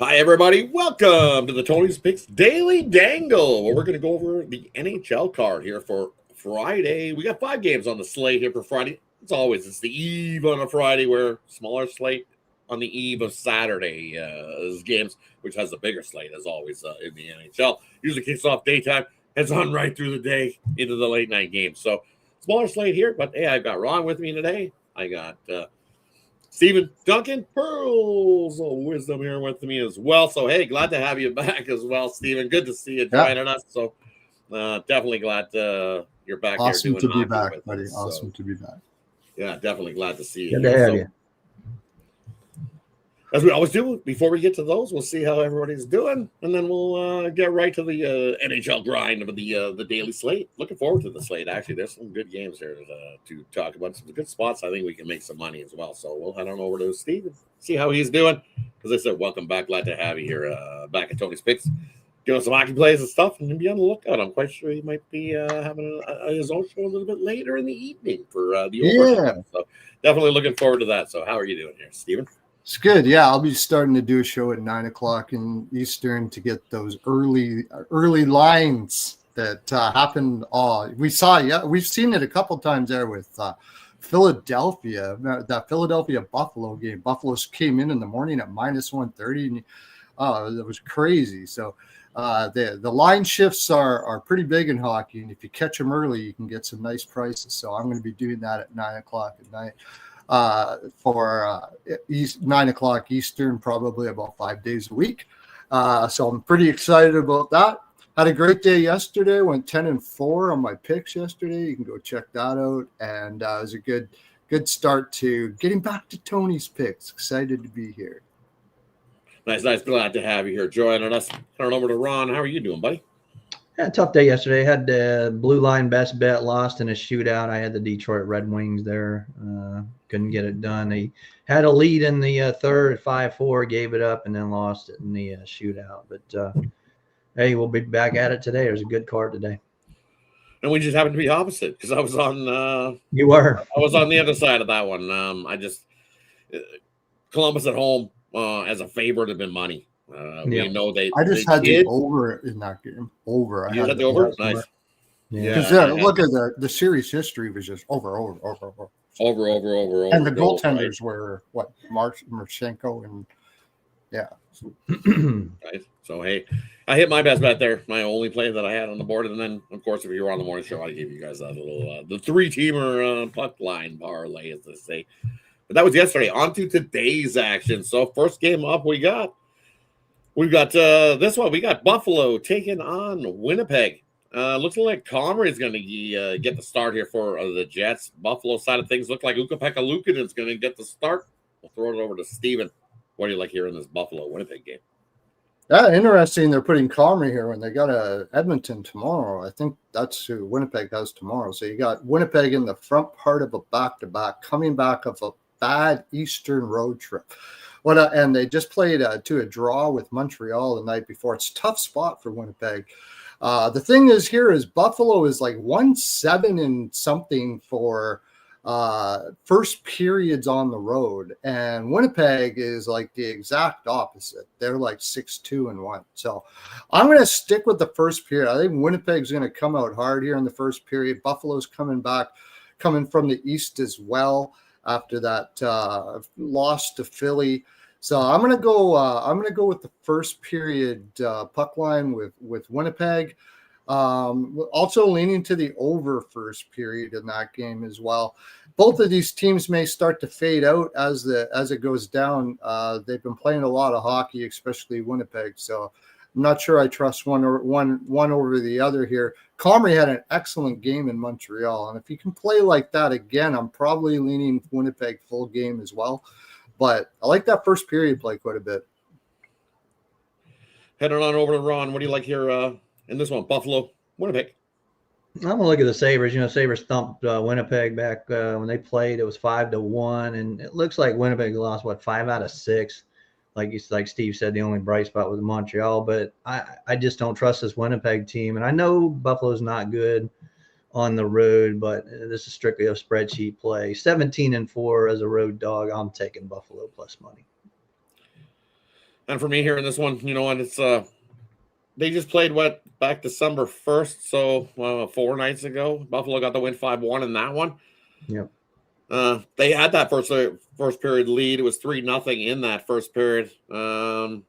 Hi, everybody. Welcome to the Tony's Picks Daily Dangle, where we're going to go over the NHL card here for Friday. We got 5 games on the slate here for Friday. As always, it's the eve on a Friday, where smaller slate on the eve of Saturday's games, which has a bigger slate, as always, in the NHL. Usually kicks off daytime, heads on right through the day into the late night games. So, smaller slate here, but hey, I've got Ron with me today. I got Stephen Duncan Pearls of Wisdom here with me as well. So, hey, glad to have you back as well, Stephen. Good to see you Yeah, joining us. So, definitely glad you're back here awesome doing to be hockey back, with buddy. us. So, Awesome to be back. yeah, definitely glad to see you Good to here. have So, you. as we always do, before we get to those, we'll see how everybody's doing, and then we'll get right to the NHL grind of the daily slate. Looking forward to the slate. Actually, there's some good games here to talk about. Some good spots. I think we can make some money as well. So we'll head on over to Steve and see how he's doing. As I said, welcome back. Glad to have you here back at Tony's Picks. Doing some hockey plays and stuff, and be on the lookout. I'm quite sure he might be having his own show a little bit later in the evening for the Yeah, overtime. So definitely looking forward to that. So how are you doing here, Steven? it's good. Yeah, I'll be starting to do a show at 9 o'clock in Eastern to get those early lines that happen. We saw, yeah, we've seen it a couple times there with Philadelphia, that Philadelphia Buffalo game. Buffalo's came in the morning at -130, and it was crazy. So the line shifts are pretty big in hockey, and if you catch them early, you can get some nice prices. So I'm going to be doing that at 9 o'clock at night for 9 o'clock Eastern, probably about 5 days a week. So I'm pretty excited about that. Had a great day yesterday. Went 10-4 on my picks yesterday. You can go check that out. And it was a good start to getting back to Tony's picks. Excited to be here. Nice. Glad to have you here joining us. Turn over to Ron. How are you doing, buddy? Had a tough day yesterday. Had the blue line best bet lost in a shootout. I had the Detroit Red Wings there. Couldn't get it done. They had a lead in the third, 5-4, gave it up, and then lost it in the shootout. But hey, we'll be back at it today. There's a good card today. And we just happened to be opposite because I was on You were. the other side of that one. I just Columbus at home as a favorite have been money. We know I just had the over in that game. Over. You had the over? Nice. Yeah. Because look at the series history was just over. And the goaltenders were what? Marchenko and yeah. Right. So hey, I hit my best bet there. My only play that I had on the board, and then of course, if you were on the morning show, I gave you guys that little the 3-teamer puck line parlay, as they say. But that was yesterday. On to today's action. So first game up, we've got this one. We got Buffalo taking on Winnipeg. Looking like Comrie is going to get the start here for the Jets. Buffalo side of things look like Ukko-Pekka Luukkonen is going to get the start. We'll throw it over to Steven. What do you like here in this Buffalo-Winnipeg game? Yeah, interesting. They're putting Comrie here when they got Edmonton tomorrow. I think that's who Winnipeg has tomorrow. So you got Winnipeg in the front part of a back-to-back, coming back of a bad Eastern road trip. And they just played to a draw with Montreal the night before. It's a tough spot for Winnipeg. The thing is here is Buffalo is like 1-7 and something for first periods on the road, and Winnipeg is like the exact opposite. They're like 6-2-1. So I'm going to stick with the first period. I think Winnipeg's going to come out hard here in the first period. Buffalo's coming from the East as well after that loss to Philly. So I'm going to go. I'm going to go with the first period puck line with Winnipeg. Also leaning to the over first period in that game as well. Both of these teams may start to fade out as it goes down. They've been playing a lot of hockey, especially Winnipeg. So I'm not sure I trust one over the other here. Comrie had an excellent game in Montreal, and if you can play like that again, I'm probably leaning Winnipeg full game as well. But I like that first period play quite a bit. Heading on over to Ron. What do you like here in this one? Buffalo, Winnipeg. I'm going to look at the Sabres. Sabres thumped Winnipeg back when they played. It was 5-1, and it looks like Winnipeg lost, 5 out of 6. Like Steve said, the only bright spot was Montreal. But I just don't trust this Winnipeg team. And I know Buffalo's not good on the road, but this is strictly a spreadsheet play. 17-4 as a road dog. I'm taking Buffalo plus money. And for me here in this one, you know, and it's they just played back December 1st, so 4 nights ago. Buffalo got the win 5-1 in that one. Yep. They had that first period lead. It was 3-0 in that first period. And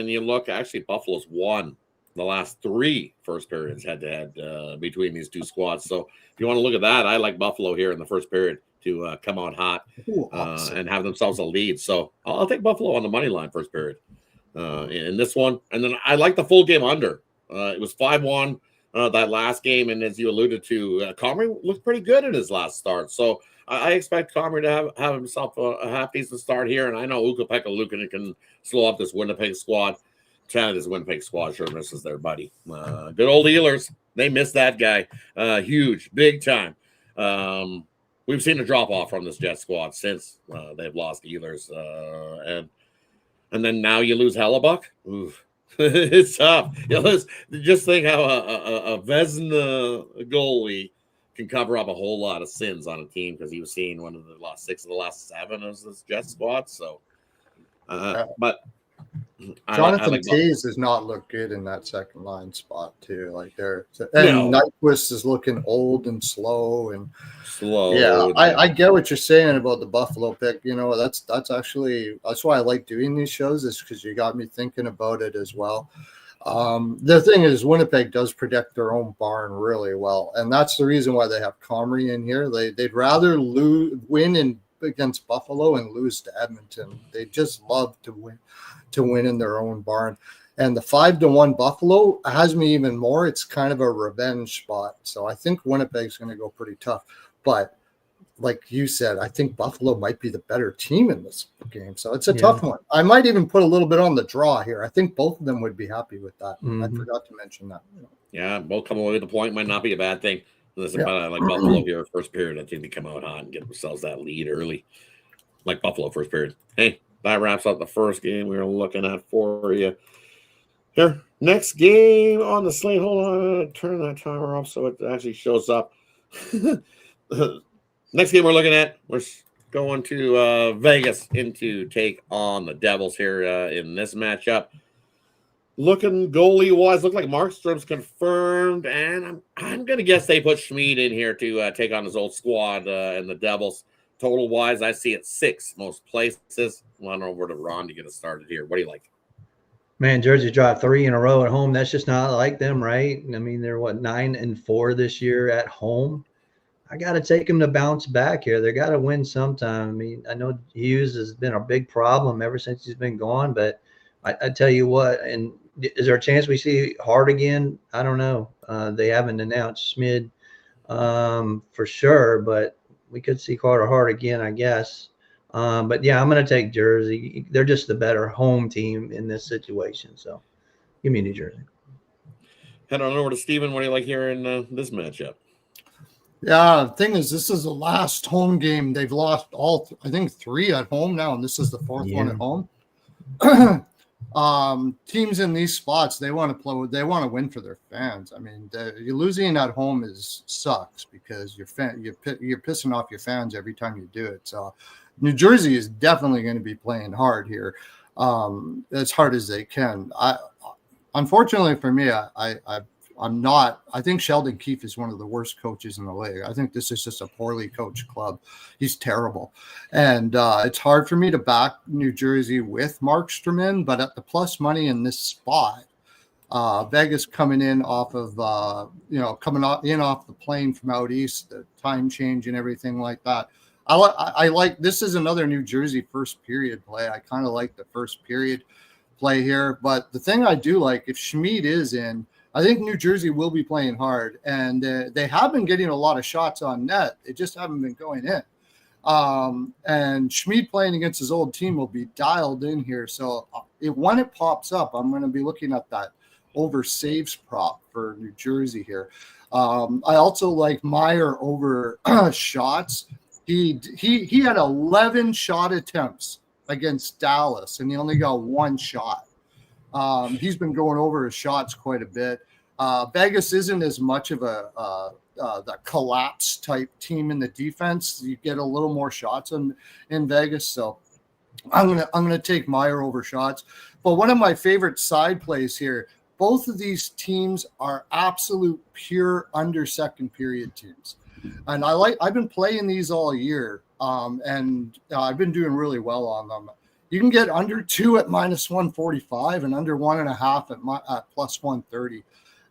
you look, actually, Buffalo's won the last 3 first periods head to head between these two squads. So if you want to look at that, I like Buffalo here in the first period to come out hot and have themselves a lead. So I'll take Buffalo on the money line first period in this one. And then I like the full game under. It was 5-1 that last game. And as you alluded to, Comrie looked pretty good in his last start. So I expect Comrie to have himself a half decent start here. And I know Ukko-Pekka Luukkonen can slow up this Winnipeg squad. Canada's Winnipeg squad sure misses their buddy. Good old Ehlers. They miss that guy. Huge, big time. We've seen a drop off from this Jet squad since they've lost Ehlers. And then now you lose Hellebuck. Oof. It's tough. Just think how a Vezina goalie can cover up a whole lot of sins on a team, because he was seeing one of the last 6 of the last 7 of this Jet squad. So, but Jonathan Toews does not look good in that second line spot too. Like Nyquist is looking old and slow. Yeah, I get what you're saying about the Buffalo pick. You know, that's why I like doing these shows, is because you got me thinking about it as well. The thing is, Winnipeg does protect their own barn really well, and that's the reason why they have Comrie in here. They'd rather win against Buffalo and lose to Edmonton. They just love to win in their own barn. And the 5-1 Buffalo has me even more. It's kind of a revenge spot. So I think Winnipeg's going to go pretty tough. But like you said, I think Buffalo might be the better team in this game. So it's a tough one. I might even put a little bit on the draw here. I think both of them would be happy with that. Mm-hmm. I forgot to mention that. Yeah, both come away with the point. Might not be a bad thing. Listen, but I like Buffalo here first period. I think they come out hot and get themselves that lead early. Like Buffalo first period. Hey, that wraps up the first game we were looking at for you. Here, next game on the slate. Hold on, turn that timer off so it actually shows up. Next game we're looking at, we're going to Vegas to take on the Devils here in this matchup. Looking goalie-wise, look like Markstrom's confirmed, and I'm going to guess they put Schmid in here to take on his old squad and the Devils. Total-wise, I see it 6 most places. Run over to Ron to get us started here. What do you like? Man, Jersey dropped 3 in a row at home. That's just not like them, right? I mean, they're 9-4 this year at home. I got to take them to bounce back here. They got to win sometime. I mean, I know Hughes has been a big problem ever since he's been gone, but I tell you what, and is there a chance we see Hart again? I don't know. They haven't announced Schmid for sure, but we could see Carter Hart again, I guess. But yeah, I'm going to take Jersey. They're just the better home team in this situation. So give me New Jersey. Head on over to Steven. What do you like here in this matchup? Yeah, the thing is, this is the last home game. They've lost I think 3 at home now, and this is the 4th one at home. Teams in these spots, they want to play. They want to win for their fans. I mean, you're losing at home sucks because you're pissing off your fans every time you do it. So New Jersey is definitely going to be playing hard here, as hard as they can. Unfortunately for me, I'm not. I think Sheldon Keefe is one of the worst coaches in the league. I think this is just a poorly coached club. He's terrible. And it's hard for me to back New Jersey with Markstrom in, but at the plus money in this spot, Vegas coming in off of, coming off the plane from out east, the time change and everything like that. I like, this is another New Jersey first period play. I kind of like the first period play here. But the thing I do like, if Schmid is in, I think New Jersey will be playing hard, and they have been getting a lot of shots on net. They just haven't been going in. And Schmid playing against his old team will be dialed in here. So when it pops up, I'm going to be looking at that over saves prop for New Jersey here. I also like Meyer over shots. He had 11 shot attempts against Dallas, and he only got 1 shot. He's been going over his shots quite a bit. Vegas isn't as much of the collapse type team in the defense. You get a little more shots in Vegas. So I'm gonna take Meyer over Shots. But one of my favorite side plays here, both of these teams are absolute pure under second period teams. And I've been playing these all year. And I've been doing really well on them. You can get under 2 at minus 145 and under 1.5 at plus 130.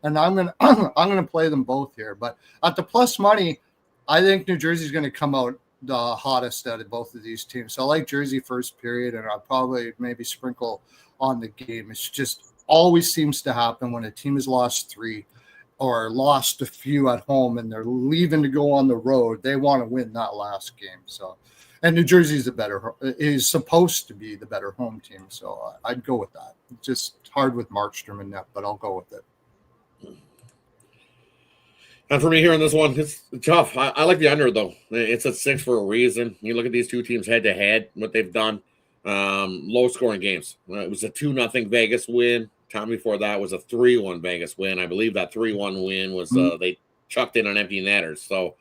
And I'm gonna play them both here. But at the plus money, I think New Jersey's going to come out the hottest out of both of these teams. So I like Jersey first period, and I'll probably maybe sprinkle on the game. It's just always seems to happen when a team has lost 3 or lost a few at home and they're leaving to go on the road. They want to win that last game. So, and New Jersey's is supposed to be the better home team. So I'd go with that. It's just hard with Markstrom and net, but I'll go with it. And for me here in this one, it's tough. I like the under, though. It's at 6 for a reason. You look at these two teams head-to-head, what they've done. Low-scoring games. It was a 2-0 Vegas win. Time before that was a 3-1 Vegas win. I believe that 3-1 win was they chucked in on empty netters. So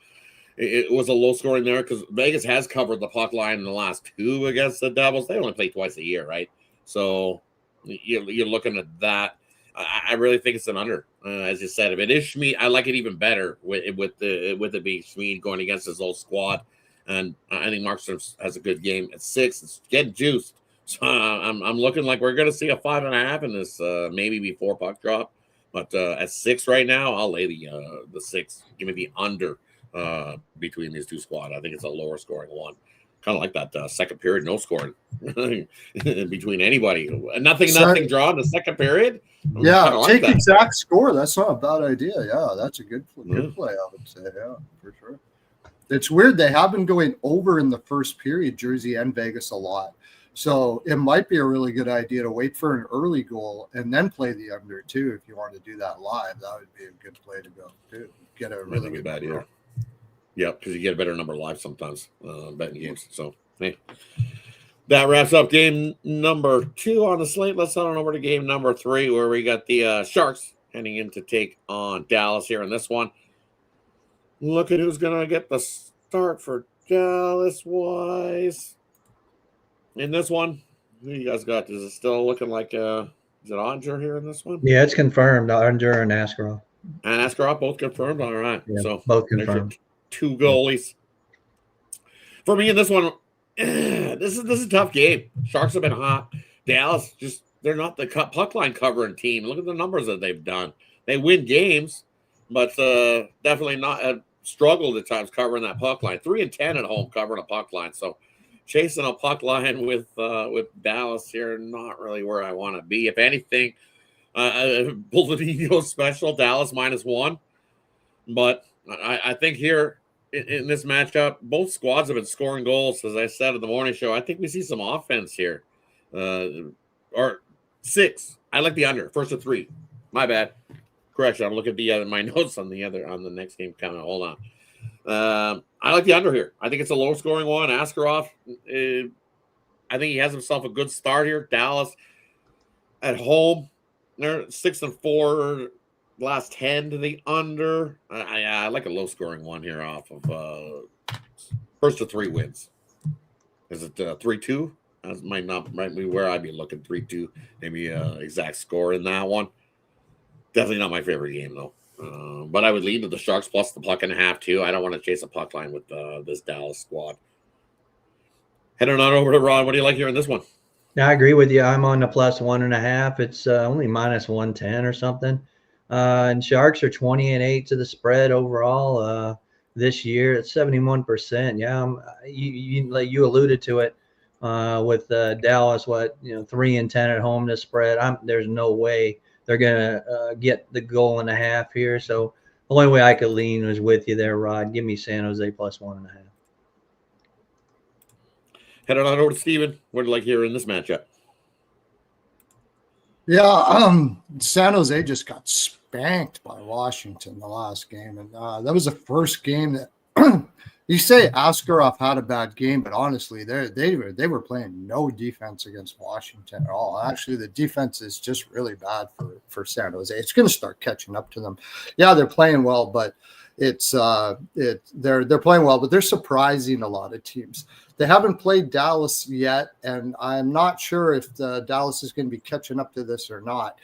it was a low-scoring there because Vegas has covered the puck line in the last 2 against the Devils. They only play twice a year, right? So you're looking at that. I really think it's an under, as you said. If it is Schmid, I like it even better with it being Schmid going against his old squad. And I think Markstrom has a good game at 6. It's getting juiced. So I'm looking like we're going to see a 5.5 in this, maybe before puck drop. But at 6 right now, I'll lay the 6. Give me the under between these two squads. I think it's a lower scoring one. Kind of like that second period, no scoring between anybody. Nothing draw in the second period. Yeah, like take exact score. That's not a bad idea. Yeah, that's a good play, I would say. Yeah, for sure. It's weird. They have been going over in the first period, Jersey and Vegas, a lot. So it might be a really good idea to wait for an early goal and then play the under, too. If you want to do that live, that would be a good play to go, too. Get a really good idea. Yeah, because you get a better number live sometimes betting games. So, hey, that wraps up game number 2 on the slate. Let's head on over to game number 3, where we got the Sharks heading in to take on Dallas here in this one. Look at who's going to get the start for Dallas-wise. In this one, who you guys got? Is it still looking like is it Onger here in this one? Yeah, it's confirmed. Onger and Askarov. And Askarov both confirmed. All right. Yeah, so both confirmed. 2 goalies. For me in this one, this is a tough game. Sharks have been hot. Dallas they're not the puck line covering team. Look at the numbers that they've done. They win games, but definitely not struggled at times covering that puck line. 3-10 at home covering a puck line. So chasing a puck line with Dallas here, not really where I want to be. If anything, Boltonino special, Dallas -1. But I think here in this matchup, both squads have been scoring goals. As I said at the morning show, I think we see some offense here. Or 6. I like the under. First of 3. My bad. Correction. I'm looking at my notes on the next game coming. Hold on. I like the under here. I think it's a low-scoring one. Askarov, I think he has himself a good start here. Dallas at home, they're 6-4. Last 10 to the under. I like a low-scoring one here off of first of 3 wins. Is it 3-2? That might be where I'd be looking. 3-2, maybe exact score in that one. Definitely not my favorite game though. But I would lean to the Sharks plus the puck and a half too. I don't want to chase a puck line with this Dallas squad. Heading on over to Ron. What do you like here in this one? Yeah, I agree with you. I'm on the plus 1.5. It's only -110 or something. And Sharks are 20-8 to the spread overall this year. It's 71%. Yeah, you alluded to it with Dallas. 3-10 at home to spread. There's no way they're gonna get the goal and a half here. So the only way I could lean was with you there, Rod. Give me San Jose plus 1.5. Heading on over to Steven. What do you like here in this matchup? Yeah, San Jose just got spanked by Washington the last game, and that was the first game that you say Askarov had a bad game, but honestly, they were playing no defense against Washington at all. Actually, the defense is just really bad for San Jose. It's going to start catching up to them. Yeah, they're playing well, but they're playing well, but they're surprising a lot of teams. They haven't played Dallas yet, and I'm not sure if Dallas is going to be catching up to this or not.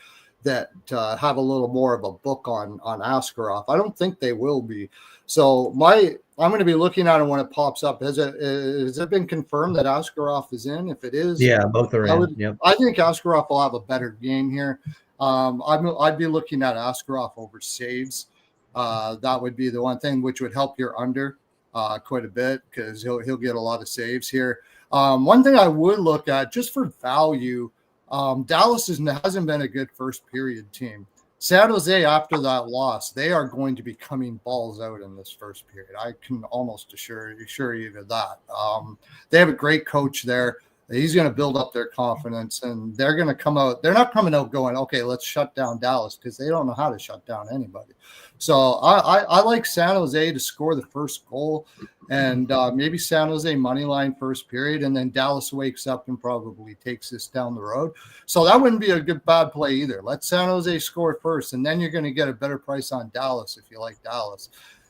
That have a little more of a book on Askarov. I don't think they will be. So I'm going to be looking at it when it pops up. Has it been confirmed that Askarov is in? If it is, yeah, both are in. Yep. I think Askarov will have a better game here. I'd be looking at Askarov over saves. That would be the one thing which would help your under quite a bit because he'll get a lot of saves here. One thing I would look at just for value. Dallas hasn't been a good first period team. San Jose, after that loss, they are going to be coming balls out in this first period. I can almost assure you of that. They have a great coach there. He's going to build up their confidence, and they're going to come out. They're not coming out going, okay, let's shut down Dallas, because they don't know how to shut down anybody. So I like San Jose to score the first goal, and maybe San Jose money line first period, and then Dallas wakes up and probably takes this down the road. So that wouldn't be a bad play either. Let San Jose score first, and then you're going to get a better price on Dallas if you like Dallas,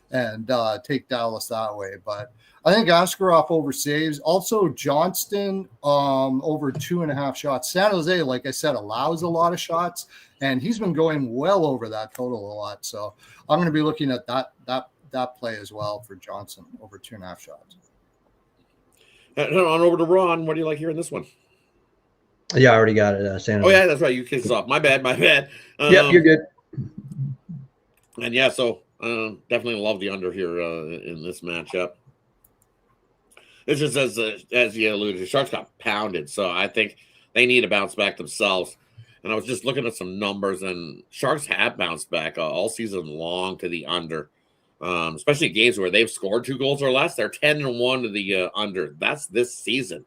and take Dallas that way. But I think Askarov over saves. Also, Johnston over 2.5 shots. San Jose, like I said, allows a lot of shots, and he's been going well over that total a lot. So I'm going to be looking at that play as well for Johnson over 2.5 shots. On over to Ron. What do you like here in this one? Yeah, I already got it. San Jose. Oh yeah, that's right. You kicked us off. My bad. Yep, you're good. And yeah, so definitely love the under here in this matchup. It's just as you alluded to, Sharks got pounded, so I think they need to bounce back themselves. And I was just looking at some numbers, and Sharks have bounced back all season long to the under, especially games where they've scored 2 goals or less. They're 10-1 to the under. That's this season,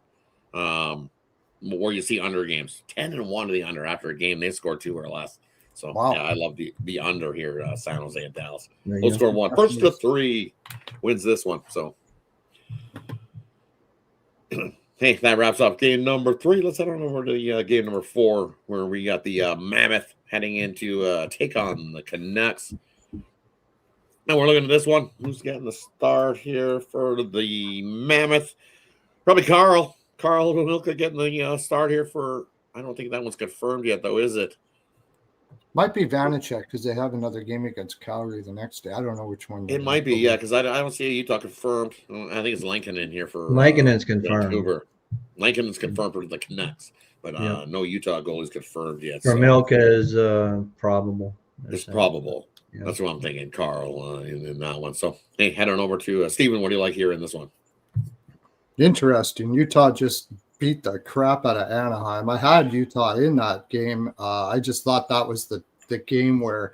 where you see under games 10-1 to the under after a game they scored 2 or less. So wow. Yeah, I love the under here. San Jose and Dallas. We'll score 1. First to 3 wins this one. So. Hey, that wraps up game number 3. Let's head on over to game number 4, where we got the Mammoth heading into take on the Canucks. Now we're looking at this one. Who's getting the start here for the Mammoth? Probably Carl. Carl Milka getting the start here for. I don't think that one's confirmed yet, though, is it? Might be Vanacek because they have another game against Calgary the next day. I don't know which one. It might be, yeah, because I don't see Utah confirmed. I think it's Lincoln in here for Lincoln's confirmed. Vancouver. Lincoln is confirmed for the Canucks, but no Utah goal is confirmed yet. For Milka is probable. It's probable. Yeah. That's what I'm thinking, Carl, in that one. So, hey, head on over to Steven. What do you like here in this one? Interesting. Utah just beat the crap out of Anaheim. I had Utah in that game. I just thought that was the game where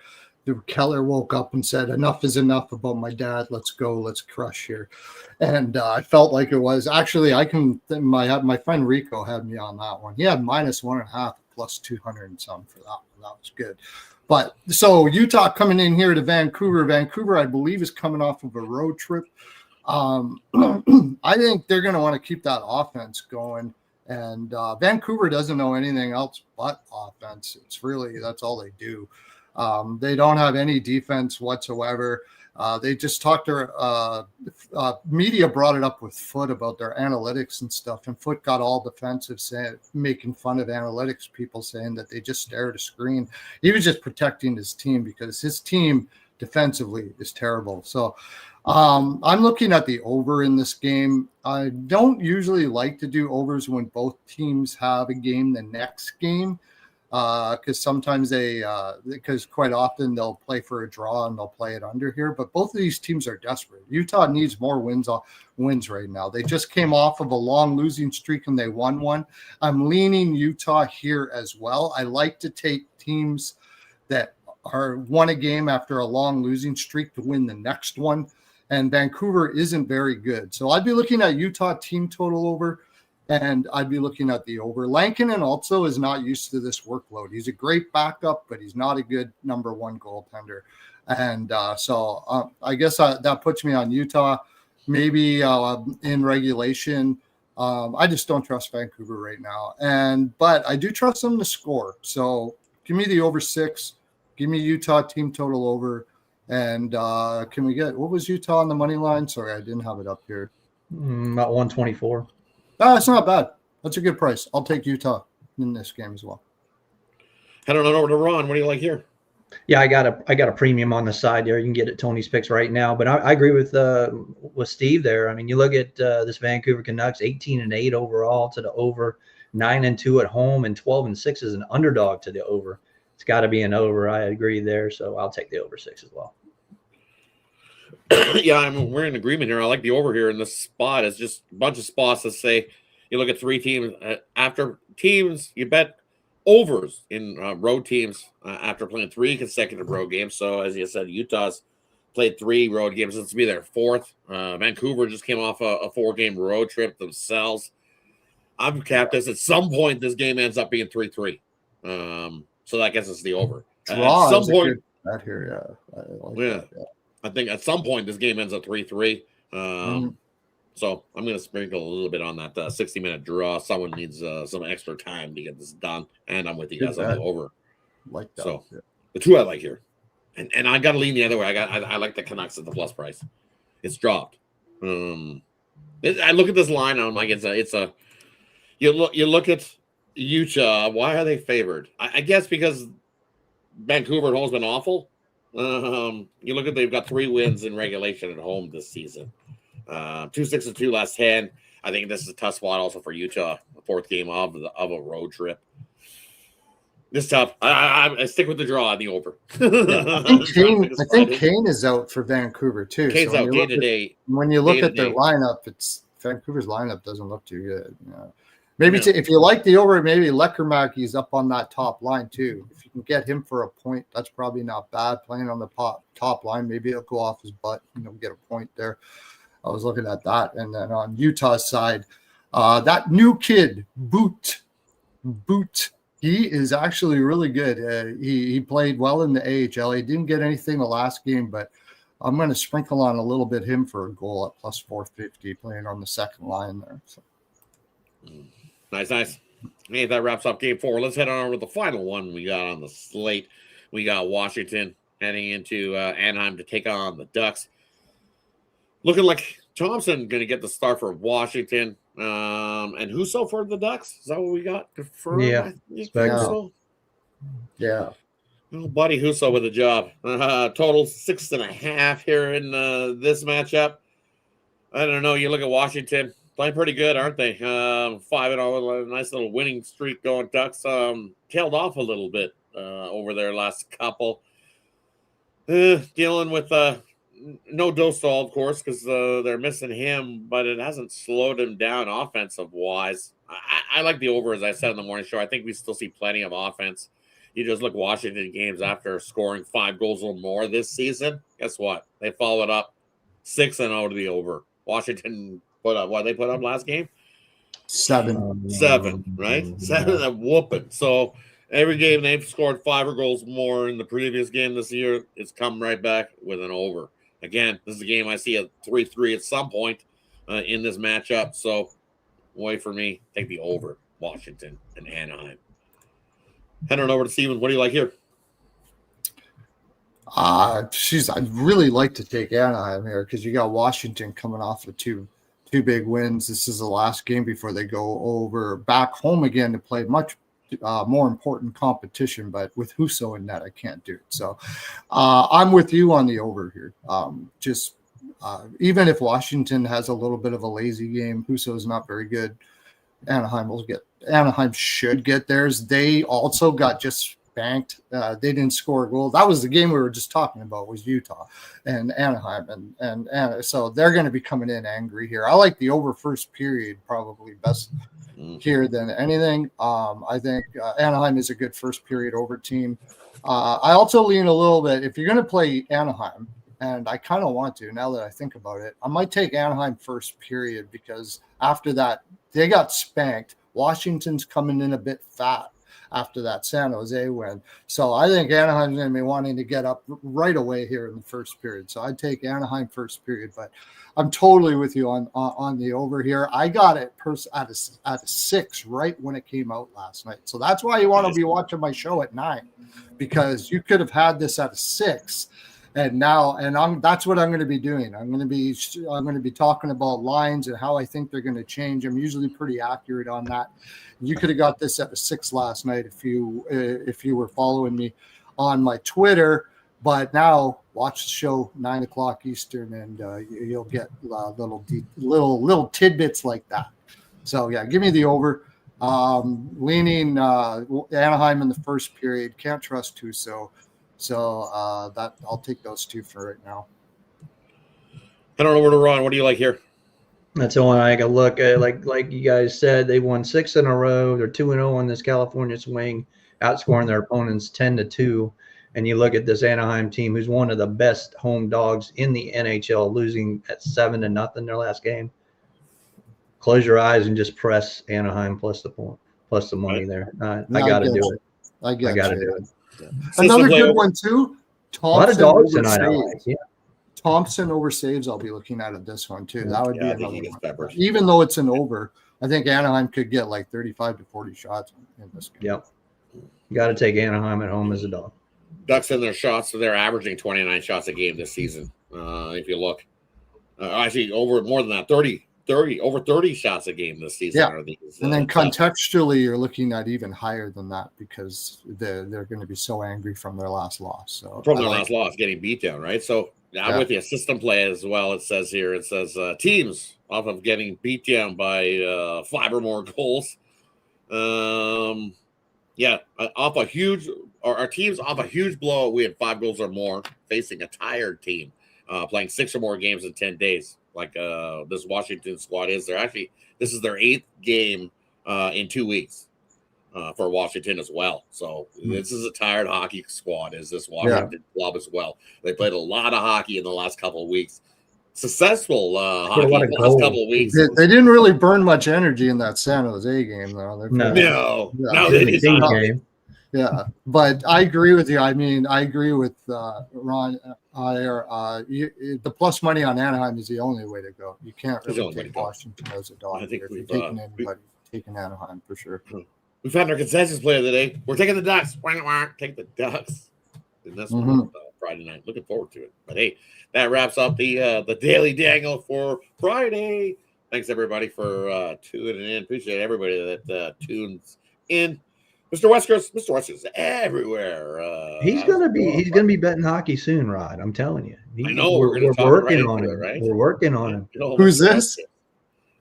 Keller woke up and said, enough is enough about my dad. Let's go. Let's crush here. And I felt like it was. Actually, my friend Rico had me on that one. He had -1.5 plus 200 and some for that one. That was good. But so Utah coming in here to Vancouver. Vancouver, I believe, is coming off of a road trip. I think they're going to want to keep that offense going. And Vancouver doesn't know anything else but offense. It's really, that's all they do. They don't have any defense whatsoever. They just talked to media brought it up with Foot about their analytics and stuff. And Foot got all defensive, making fun of analytics people, saying that they just stare at a screen. He was just protecting his team because his team defensively is terrible. So I'm looking at the over in this game. I don't usually like to do overs when both teams have a game the next game. Because sometimes because quite often they'll play for a draw and they'll play it under here. But both of these teams are desperate. Utah needs more wins right now. They just came off of a long losing streak and they won one. I'm leaning Utah here as well. I like to take teams that are won a game after a long losing streak to win the next one. And Vancouver isn't very good. So I'd be looking at Utah team total over. And I'd be looking at the over. Lankinen also is not used to this workload. He's a great backup, but he's not a good number 1 goaltender. And so I guess that puts me on Utah. Maybe in regulation. I just don't trust Vancouver right now. But I do trust them to score. So give me the over 6. Give me Utah team total over. And can we get, what was Utah on the money line? Sorry, I didn't have it up here. About 124. It's not bad. That's a good price. I'll take Utah in this game as well. Head on over to Ron. What do you like here? Yeah, I got a premium on the side there. You can get it Tony's Picks right now, but I agree with Steve there. I mean, you look at this Vancouver Canucks, 18-8 overall to the over, 9-2 at home, and 12-6 as an underdog to the over. It's got to be an over. I agree there, so I'll take the over 6 as well. Yeah, we're in agreement here. I like the over here in this spot. It's just a bunch of spots that say you look at 3 teams after teams. You bet overs in road teams after playing 3 consecutive road games. So as you said, Utah's played 3 road games. This will be their 4th. Vancouver just came off a 4-game road trip themselves. I'm capped this. At some point, this game ends up being 3-3. So that gets us the over. Draw at some point, that here, yeah. Yeah. I think at some point this game ends up 3-3. So I'm going to sprinkle a little bit on that 60-minute draw. Someone needs some extra time to get this done, and I'm with you guys on the over. Like that. So the 2 I like here, and I got to lean the other way. I like the Canucks at the plus price. It's dropped. I look at this line and I'm like, it's a. You look at Utah. Why are they favored? I guess because Vancouver at home has been awful. You look at they've got 3 wins in regulation at home this season. 2-6-2 last 10. I think this is a tough spot also for Utah. The 4th game of a road trip. This is tough. I stick with the draw on the over. I think Kane is out for Vancouver too. Kane's out day to day. When you look at their lineup, Vancouver's lineup doesn't look too good. Maybe if you like the over, maybe Lekkermaki's up on that top line too. If you can get him for a point, that's probably not bad. Playing on the top line, maybe he'll go off his butt, get a point there. I was looking at that. And then on Utah's side, that new kid, Boot, he is actually really good. He played well in the AHL. He didn't get anything the last game, but I'm going to sprinkle on a little bit him for a goal at plus 450 playing on the second line there. So. Nice. Hey, that wraps up game 4. Let's head on over to the final one we got on the slate. We got Washington heading into Anaheim to take on the Ducks. Looking like Thompson going to get the start for Washington. And Husso for the Ducks? Is that what we got confirmed? Yeah. Yeah. Little buddy Husso with a job. Total 6.5 here in this matchup. I don't know. You look at Washington. Playing pretty good, aren't they? 5-0, a nice little winning streak going. Ducks tailed off a little bit over their last couple. Dealing with no Dostal, of course, because they're missing him, but it hasn't slowed him down offensive-wise. I like the over, as I said in the morning show. I think we still see plenty of offense. You just look Washington games after scoring 5 goals or more this season. Guess what? They followed up 6-0 to the over. Washington put up what they put up last game? 7, right? 7 a whooping. So every game they've scored 5 or goals more in the previous game this year, it's come right back with an over. Again, this is a game I see a 3-3 at some point in this matchup. So way for me, take the over, Washington and Anaheim. Head on over to Steven. What do you like here? I'd really like to take Anaheim here because you got Washington coming off of two big wins. This is the last game before they go over back home again to play much more important competition. But with Husso in net, I can't do it. So I'm with you on the over here. Even if Washington has a little bit of a lazy game, Husso is not very good. Anaheim should get theirs. They also got just banked. They didn't score a goal. That was the game we were just talking about, was Utah and Anaheim, and so they're going to be coming in angry here. I like the over first period probably best here than anything. I think Anaheim is a good first period over team. I also lean a little bit, if you're going to play Anaheim, and I kind of want to now that I think about it, I might take Anaheim first period because after that they got spanked. Washington's coming in a bit fat after that San Jose win. So I think Anaheim's going to be wanting to get up right away here in the first period. So I'd take Anaheim first period, but I'm totally with you on the over here. I got it at a 6 right when it came out last night. So that's why you want to be watching my show at 9, because you could have had this at a 6 And that's what I'm going to be doing. I'm going to be talking about lines and how I think they're going to change. I'm usually pretty accurate on that. You could have got this at a 6 last night if you were following me on my Twitter. But now watch the show 9:00 Eastern, and you'll get little tidbits like that. So yeah, give me the over. Leaning Anaheim in the first period. Can't trust Tuso. So that I'll take those two for right now. Head on over to Ron. What do you like here? That's the one I can look at. Like you guys said, they won 6 in a row. They're 2-0 on this California swing, outscoring their opponents 10-2. And you look at this Anaheim team, who's one of the best home dogs in the NHL, losing at 7-0 their last game. Close your eyes and just press Anaheim plus the point, plus the money there. I got to do it. I got to do it. Yeah. Another good one too. Thompson, a lot of dogs tonight. Yeah. Thompson over saves. I'll be looking at this one too. That would be another one. Even though it's an over, I think Anaheim could get like 35 to 40 shots in this game. Yep. You got to take Anaheim at home as a dog. Ducks in their shots, so they're averaging 29 shots a game this season. If you look, actually over more than that, over 30 shots a game this season. Yeah. And then contextually, you're looking at even higher than that because they're going to be so angry from their last loss. So from their last loss, getting beat down, right? So I'm with you. System play as well. It says here, teams off of getting beat down by 5 or more goals. Off a huge, our teams off a huge blow. We had 5 goals or more facing a tired team, playing 6 or more games in 10 days. Like this Washington squad is. This is their 8th game in 2 weeks for Washington as well. So this is a tired hockey squad, is this Washington club as well. They played a lot of hockey in the last couple of weeks. Successful hockey in the last couple of weeks. They didn't really burn much energy in that San Jose game, though. No, they didn't. Yeah, but I agree with you. I mean, I agree with Ron. The plus money on Anaheim is the only way to go. You can't really take Washington as a dog. If you're taking anybody, taking Anaheim for sure. We found our consensus play of the day. We're taking the Ducks. Take the Ducks. And that's Friday night. Looking forward to it. But hey, that wraps up the Daily Dangle for Friday. Thanks everybody for tuning in. Appreciate everybody that tunes in. Mr. Weskers is everywhere. He's gonna be betting hockey soon, Rod. I'm telling you. I know we're working on him, right? We're working on him. Who's this?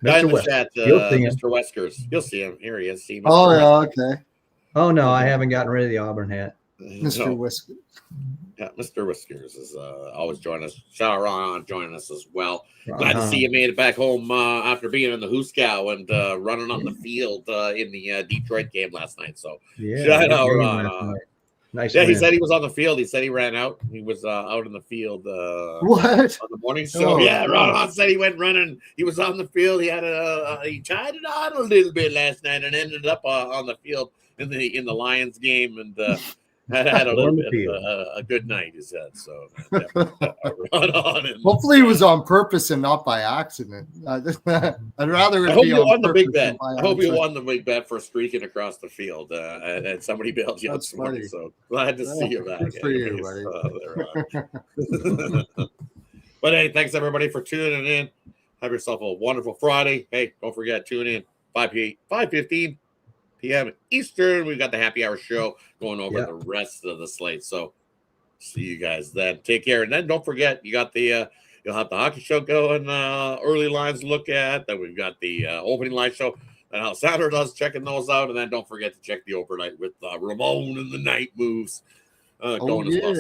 Guy in the chat, Mr. Weskers. You'll see him. Here he is. See Mr. Weskers. Okay. Oh no, I haven't gotten rid of the Auburn hat. Mr. Whiskers. Yeah, Mr. Whiskers is always joining us. Shout out Ron joining us as well. Glad to see you made it back home after being in the Huskow and running on the field in the Detroit game last night. So shout out Ron. Nice. Yeah, he said he was on the field. He said he ran out. He was out in the field. What? On the morning show. Ron said he went running. He was on the field. He had he tried it on a little bit last night and ended up on the field in the Lions game and had a little bit a good night, he said. So run on. And, hopefully it was on purpose and not by accident. I'd rather it I hope be you on won the purpose big bet. than by I hope you accident. won the big bet for streaking across the field and somebody bailed you out this morning. So glad to see you back. Good for you, buddy. But hey, thanks everybody for tuning in. Have yourself a wonderful Friday. Hey, don't forget, tune in 5:15 p.m. Eastern. We've got the happy hour show going over the rest of the slate. So see you guys then. Take care. And then don't forget, you got the you'll have the hockey show going, early lines to look at. Then we've got the opening line show and how Sounder does, checking those out. And then don't forget to check the overnight with Ramon and the night moves going as well.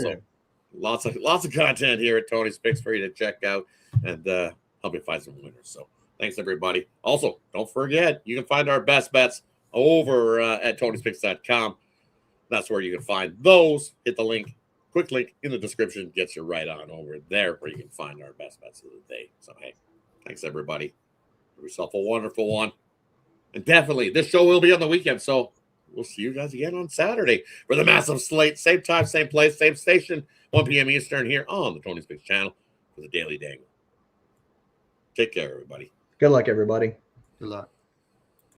So lots of content here at Tony's Picks for you to check out and help you find some winners. So thanks everybody. Also, don't forget, you can find our best bets over at Tony'sPicks.com. That's where you can find those. Hit the link, quick link in the description, gets you right on over there where you can find our best bets of the day. So, hey, thanks everybody. Have yourself a wonderful one. And definitely, this show will be on the weekend. So, we'll see you guys again on Saturday for the massive slate. Same time, same place, same station, 1 p.m. Eastern here on the Tony's Picks channel for the Daily Dangle. Take care, everybody. Good luck, everybody. Good luck.